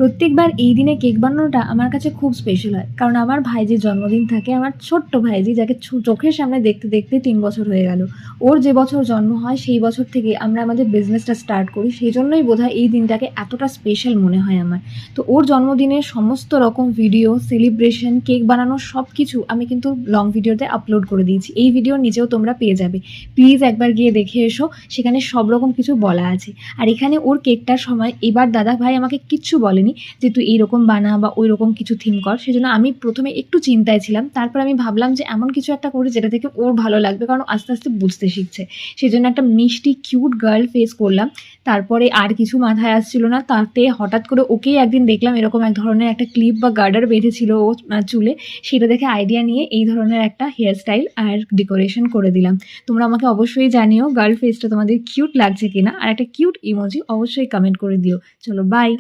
প্রত্যেকবার এই দিনে কেক বানানোটা আমার কাছে খুব স্পেশাল হয়, কারণ আমার ভাইজির জন্মদিন থাকে। আমার ছোট্ট ভাইজি, যাকে চোখের সামনে দেখতে দেখতে 3 বছর হয়ে গেল। ওর যে বছর জন্ম হয় সেই বছর থেকে আমরা আমাদের বিজনেসটা স্টার্ট করি, সেই জন্যই বোধহয় এই দিনটাকে এতটা স্পেশাল মনে হয় আমার। তো ওর জন্মদিনের সমস্ত রকম ভিডিও, সেলিব্রেশন, কেক বানানো সব কিছু আমি কিন্তু লং ভিডিওতে আপলোড করে দিয়েছি। এই ভিডিওর নিচেও তোমরা পেয়ে যাবে, প্লিজ একবার গিয়ে দেখে এসো, সেখানে সব রকম কিছু বলা আছে। আর এখানে ওর কেকটার সময় এবার দাদা ভাই আমাকে কিচ্ছু বলেনি যে তুই এইরকম বানা বা ওই রকম কিছু থিম কর। সেজন্য আমি প্রথমে একটু চিন্তায় ছিলাম, তারপর আমি ভাবলাম যে এমন কিছু একটা করি যেটা থেকে ওর ভালো লাগবে, কারণ আস্তে আস্তে বুঝতে শিখছে। সেজন্য একটা মিষ্টি কিউট গার্ল ফেস করলাম। তারপরে আর কিছু মাথায় আসছিল না, তাতে হঠাৎ করে ওকেই একদিন দেখলাম এরকম এক ধরনের একটা ক্লিপ বা গার্ডার বেঁধেছিল ও চুলে। সেটা দেখে আইডিয়া নিয়ে এই ধরনের একটা হেয়ার স্টাইল আর ডেকোরেশন করে দিলাম। তোমরা আমাকে অবশ্যই জানিও গার্ল ফেসটা তোমাদের কিউট লাগছে কিনা, আর একটা কিউট ইমোজি অবশ্যই কমেন্ট করে দিও। চলো বাই।